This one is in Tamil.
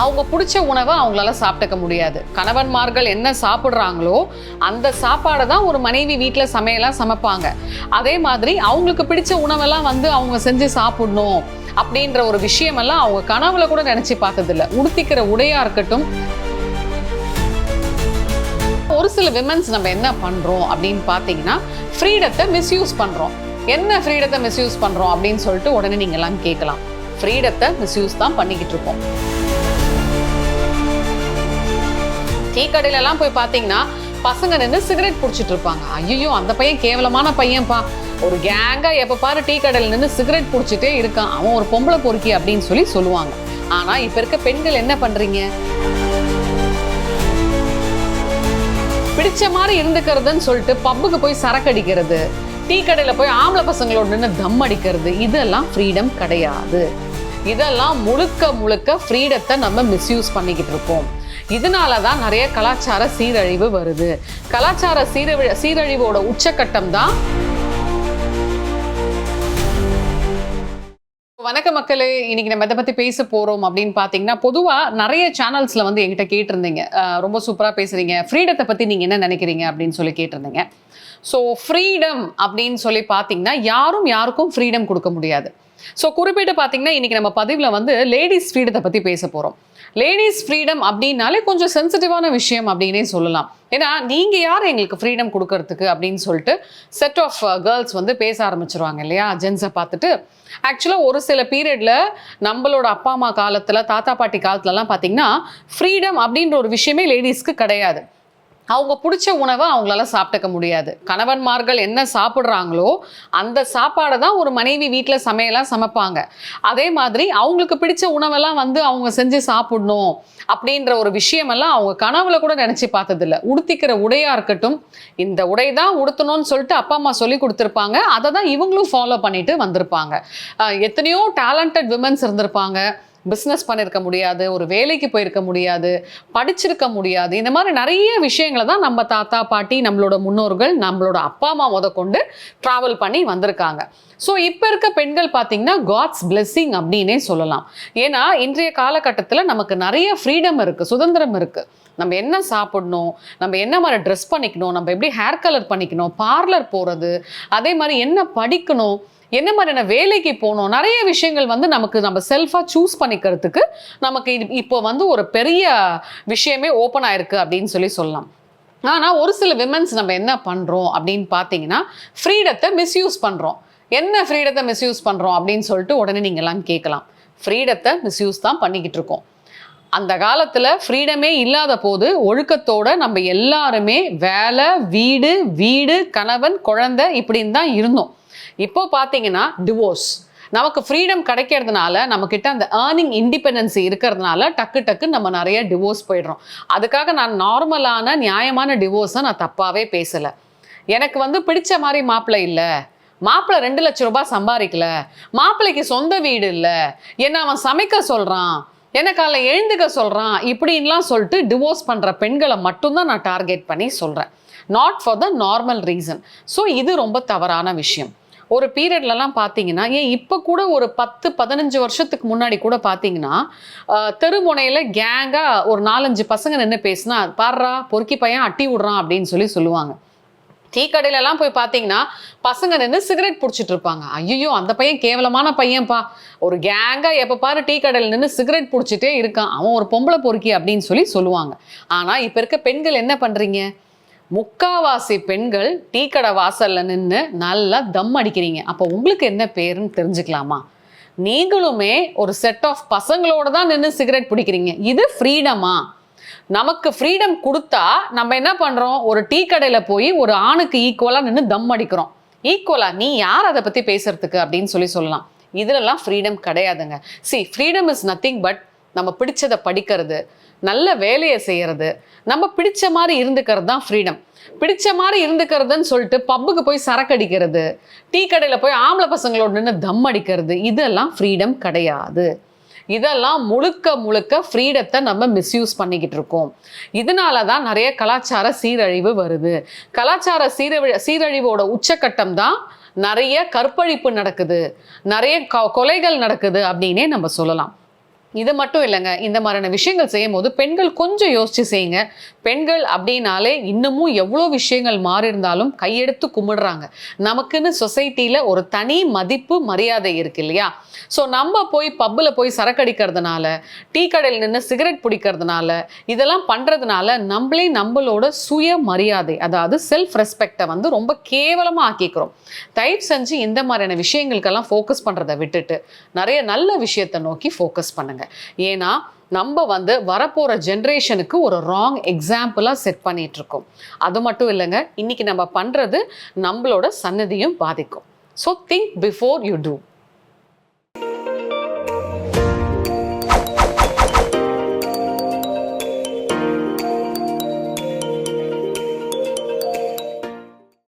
அவங்க பிடிச்ச உணவை அவங்களால சாப்பிட்டுக்க முடியாது. கணவன்மார்கள் என்ன சாப்பிட்றாங்களோ அந்த சாப்பாடை தான் ஒரு மனைவி வீட்டில் சமையலாம் சமைப்பாங்க. அதே மாதிரி அவங்களுக்கு பிடிச்ச உணவெல்லாம் அவங்க செஞ்சு சாப்பிடணும் அப்படின்ற ஒரு விஷயமெல்லாம் அவங்க கனவுல கூட நினைச்சு பார்த்ததில்ல. உடுத்திக்கிற உடையா இருக்கட்டும். ஒரு சில விமென்ஸ் நம்ம என்ன பண்றோம் அப்படின்னு பார்த்தீங்கன்னா, ஃப்ரீடத்தை மிஸ்யூஸ் பண்றோம். என்ன ஃப்ரீடத்தை மிஸ்யூஸ் பண்றோம் அப்படின்னு சொல்லிட்டு உடனே நீங்க எல்லாம் கேட்கலாம். ஃப்ரீடத்தை மிஸ்யூஸ் தான் பண்ணிக்கிட்டு இருக்கோம். டீ கடையில எல்லாம் போய் பாத்தீங்கன்னா பசங்க நின்று சிகரெட் குடிச்சிட்டு இருப்பாங்க. ஐயோ, அந்த பையன் கேவலமான பையன்பா, ஒரு கேங்கா எப்ப பாரு டீ கடையில நின்று சிகரெட் குடிச்சிட்டே இருக்கான், அவன் ஒரு பொம்பளை பொறுக்கி அப்படின்னு சொல்லுவாங்க. ஆனா இப்ப இருக்க பெண்கள் என்ன பண்றீங்க? பிடிச்ச மாதிரி இருந்துக்கிறதுன்னு சொல்லிட்டு பப்புக்கு போய் சரக்கு அடிக்கிறது, டீ கடையில போய் ஆம்பளை பசங்களோட நின்று தம் அடிக்கிறது, இதெல்லாம் ஃப்ரீடம் கிடையாது. இதெல்லாம் முழுக்க ஃப்ரீடத்தை நம்ம மிஸ்யூஸ் பண்ணிக்கிட்டு இருக்கோம். இதனாலதான் நிறைய கலாச்சார சீரழிவு வருது. கலாச்சார சீரழிவோட உச்சக்கட்டம் தான். வணக்க மக்களே, இன்னைக்கு நம்ம எதை பத்தி பேச போறோம் அப்படின்னு பாத்தீங்கன்னா, பொதுவா நிறைய சேனல்ஸ்ல என்கிட்ட கேட்டிருந்தீங்க, ரொம்ப சூப்பரா பேசுறீங்க, ஃப்ரீடத்தை பத்தி நீங்க என்ன நினைக்கிறீங்க அப்படின்னு கேட்டிருந்தீங்க. ஸோ ஃப்ரீடம் அப்படின்னு பாத்தீங்கன்னா யாரும் யாருக்கும் ஃப்ரீடம் கொடுக்க முடியாது. ஸோ குறிப்பிட்டு பார்த்தீங்கன்னா இன்னைக்கு நம்ம பதிவில் லேடிஸ் ஃப்ரீடத்தை பற்றி பேச போகிறோம். லேடிஸ் ஃப்ரீடம் அப்படின்னாலே கொஞ்சம் சென்சிட்டிவான விஷயம் அப்படின்னே சொல்லலாம். ஏன்னா நீங்கள் யார் எங்களுக்கு ஃப்ரீடம் கொடுக்கறதுக்கு அப்படின்னு சொல்லிட்டு செட் ஆஃப் கேர்ள்ஸ் பேச ஆரம்பிச்சிருவாங்க இல்லையா, ஜென்ஸை பார்த்துட்டு. ஆக்சுவலாக ஒரு சில பீரியடில் நம்மளோட அப்பா அம்மா காலத்தில், தாத்தா பாட்டி காலத்துலலாம் பார்த்தீங்கன்னா ஃப்ரீடம் அப்படின்ற ஒரு விஷயமே லேடிஸ்க்கு கிடையாது. அவங்க பிடிச்ச உணவை அவங்களால சாப்பிட்டுக்க முடியாது. கணவன்மார்கள் என்ன சாப்பிட்றாங்களோ அந்த சாப்பாடை தான் ஒரு மனைவி வீட்டில் சமையலாம் சமைப்பாங்க. அதே மாதிரி அவங்களுக்கு பிடிச்ச உணவெல்லாம் அவங்க செஞ்சு சாப்பிடணும் அப்படின்ற ஒரு விஷயமெல்லாம் அவங்க கனவுல கூட நினைச்சு பார்த்ததில்ல. உடுத்திக்கிற உடையா இருக்கட்டும், இந்த உடை தான் உடுத்தணும்னு சொல்லிட்டு அப்பா அம்மா சொல்லி கொடுத்துருப்பாங்க. அதை தான் இவங்களும் ஃபாலோ பண்ணிட்டு வந்திருப்பாங்க. எத்தனையோ டேலண்டட் விமன்ஸ் இருந்திருப்பாங்க. பிஸ்னஸ் பண்ணியிருக்க முடியாது, ஒரு வேலைக்கு போயிருக்க முடியாது, படிச்சிருக்க முடியாது. இந்த மாதிரி நிறைய விஷயங்களை தான் நம்ம தாத்தா பாட்டி, நம்மளோட முன்னோர்கள், நம்மளோட அப்பா அம்மா கொண்டு ட்ராவல் பண்ணி வந்திருக்காங்க. ஸோ இப்போ இருக்க பெண்கள் பார்த்தீங்கன்னா காட்ஸ் பிளெஸ்ஸிங் அப்படின்னே சொல்லலாம். ஏன்னா இன்றைய காலகட்டத்தில் நமக்கு நிறைய ஃப்ரீடம் இருக்குது, சுதந்திரம் இருக்குது. நம்ம என்ன சாப்பிடணும், நம்ம என்ன மாதிரி ட்ரெஸ் பண்ணிக்கணும், நம்ம எப்படி ஹேர் கலர் பண்ணிக்கணும், பார்லர் போகிறது, அதே மாதிரி என்ன படிக்கணும், என்ன மாதிரியான வேலைக்கு போகணும், நிறைய விஷயங்கள் நமக்கு நம்ம செல்ஃபாக சூஸ் பண்ணிக்கிறதுக்கு நமக்கு இப்போ ஒரு பெரிய விஷயமே ஓப்பன் ஆயிருக்கு அப்படின்னு சொல்லலாம். ஆனால் ஒரு சில விமென்ஸ் நம்ம என்ன பண்ணுறோம் அப்படின்னு பார்த்தீங்கன்னா, ஃப்ரீடத்தை மிஸ்யூஸ் பண்ணுறோம். என்ன ஃப்ரீடத்தை மிஸ்யூஸ் பண்ணுறோம் அப்படின்னு சொல்லிட்டு உடனே நீங்கள்லாம் கேட்கலாம். ஃப்ரீடத்தை மிஸ்யூஸ் தான் பண்ணிக்கிட்டு இருக்கோம். அந்த காலத்தில் ஃப்ரீடமே இல்லாத போது ஒழுக்கத்தோட நம்ம எல்லாருமே வேலை, வீடு, கணவன், குழந்தை இப்படின்னு தான் இருந்தோம். இப்போ பார்த்தீங்கன்னா டிவோர்ஸ், நமக்கு ஃப்ரீடம் கிடைக்கிறதுனால, நம்மக்கிட்ட அந்த ஏர்னிங் இண்டிபெண்டன்சி இருக்கிறதுனால டக்கு நம்ம நிறைய டிவோர்ஸ் போயிடுறோம். அதுக்காக நான் நார்மலான நியாயமான டிவோர்ஸை நான் தப்பாகவே பேசலை. எனக்கு பிடிச்ச மாதிரி மாப்பிள்ளை இல்லை, மாப்பிள்ளை 2 லட்சம் ரூபாய் சம்பாதிக்கல, மாப்பிள்ளைக்கு சொந்த வீடு இல்லை, என்ன அவன் சமைக்க சொல்கிறான், என்ன காலைல எழுந்துக்க சொல்கிறான், இப்படின்லாம் சொல்லிட்டு டிவோர்ஸ் பண்ணுற பெண்களை மட்டும்தான் நான் டார்கெட் பண்ணி சொல்கிறேன். Not for the normal reason. So இது ரொம்ப தவறான விஷயம். ஒரு பீரியட்லலாம் பார்த்தீங்கன்னா, ஏன் இப்போ கூட ஒரு 10-15 வருஷத்துக்கு முன்னாடி கூட பார்த்தீங்கன்னா, தெருமுனையில் கேங்காக ஒரு 4-5 பசங்க நின்று பேசினா, பாடுறா பொறுக்கி பையன் அட்டி விடுறான் அப்படின்னு சொல்லுவாங்க. டீ கடையிலலாம் போய் பார்த்தீங்கன்னா பசங்க நின்று சிகரெட் பிடிச்சிட்டு இருப்பாங்க. ஐயோ, அந்த பையன் கேவலமான பையன்பா, ஒரு கேங்காக எப்போ பாரு டீ கடையில் நின்று சிகரெட் பிடிச்சிட்டே இருக்கான், அவன் ஒரு பொம்பளை பொறுக்கி அப்படின்னு சொல்லுவாங்க. ஆனால் இப்போ இருக்க பெண்கள் என்ன பண்ணுறீங்க? முக்காவாசி பெண்கள் டீ கடை வாசல்ல நின்று நல்லா தம் அடிக்கிறீங்க. அப்போ உங்களுக்கு என்ன பேருன்னு தெரிஞ்சுக்கலாமா? நீங்களுமே ஒரு செட் ஆஃப் பசங்களோட தான் நின்று சிகரெட் பிடிக்கிறீங்க. இது ஃப்ரீடமா? நமக்கு ஃப்ரீடம் கொடுத்தா நம்ம என்ன பண்றோம்? ஒரு டீ கடையில போய் ஒரு ஆணுக்கு ஈக்குவலா நின்று தம் அடிக்கிறோம். ஈக்குவலா? நீ யார் அதை பத்தி பேசுறதுக்கு அப்படின்னு சொல்லலாம். இதுலலாம் ஃப்ரீடம் கிடையாதுங்க. ஃப்ரீடம் இஸ் நத்திங் பட் நம்ம பிடிச்சதை படிக்கிறது, நல்ல வேலையை செய்யறது, நம்ம பிடிச்ச மாதிரி இருந்துக்கிறது தான் ஃப்ரீடம். பிடிச்ச மாதிரி இருந்துக்கிறதுன்னு சொல்லிட்டு பப்புக்கு போய் சரக்கு அடிக்கிறது, டீ கடையில் போய் ஆம்பளை பசங்களோட நின்று தம் அடிக்கிறது, இதெல்லாம் ஃப்ரீடம் கிடையாது. இதெல்லாம் முழுக்க ஃப்ரீடத்தை நம்ம மிஸ்யூஸ் பண்ணிக்கிட்டு இருக்கோம். இதனால தான் நிறைய கலாச்சார சீரழிவு வருது. கலாச்சார சீரழிவோட உச்சக்கட்டம் தான் நிறைய கற்பழிப்பு நடக்குது, நிறைய கொலைகள் நடக்குது அப்படின்னே நம்ம சொல்லலாம். இது மட்டும் இல்லைங்க, இந்த மாதிரியான விஷயங்கள் செய்யும் போது பெண்கள் கொஞ்சம் யோசிச்சு செய்யுங்க. பெண்கள் அப்படின்னாலே இன்னமும் எவ்வளோ விஷயங்கள் மாறி இருந்தாலும் கையெடுத்து கும்பிடுறாங்க. நமக்குன்னு சொசைட்டில ஒரு தனி மதிப்பு மரியாதை இருக்கு இல்லையா? ஸோ நம்ம போய் பப்பில் போய் சரக்கு அடிக்கிறதுனால, டீ கடையில் நின்று சிகரெட் பிடிக்கிறதுனால, இதெல்லாம் பண்ணுறதுனால நம்மளோட சுய மரியாதை, அதாவது செல்ஃப் ரெஸ்பெக்டை வந்து ரொம்ப கேவலமாக ஆக்கிக்கிறோம். தயவு செஞ்சு இந்த மாதிரியான விஷயங்களுக்கெல்லாம் ஃபோக்கஸ் பண்ணுறதை விட்டுட்டு நிறைய நல்ல விஷயத்தை நோக்கி ஃபோக்கஸ் பண்ணுங்க. ஏன்னா நம்ம வந்து வரப்போற ஜென்ரேஷனுக்கு ஒரு ராங் எக்ஸாம்பிளா செட் பண்ணிட்டு இருக்கோம். அது மட்டும் இல்லைங்க, இன்னைக்கு நம்ம பண்றது நம்மளோட சன்னதியும் பாதிக்கும். So think before you two.